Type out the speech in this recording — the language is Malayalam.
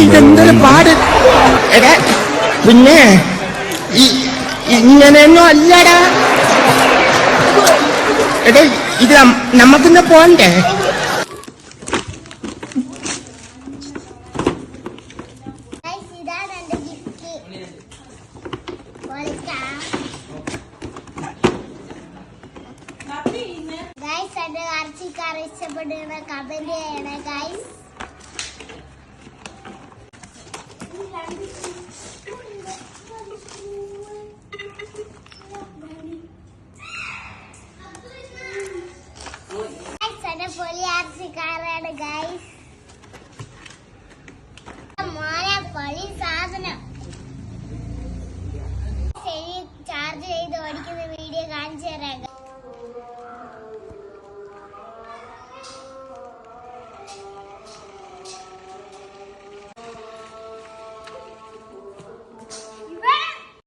ഇതെന്തൊരു പാട്. എടാ പിന്നെ ഇങ്ങനെയൊന്നും അല്ലടാ. എടാ ഇത് നമുക്കിന്ന് പോണ്ടേ? ഇഷ്ടപ്പെടുന്ന കമന്റ് ചെയ്യണേ ഗൈസ്. പൊളി ആർച്ചിക്കാരാണ് ഗൈസ്.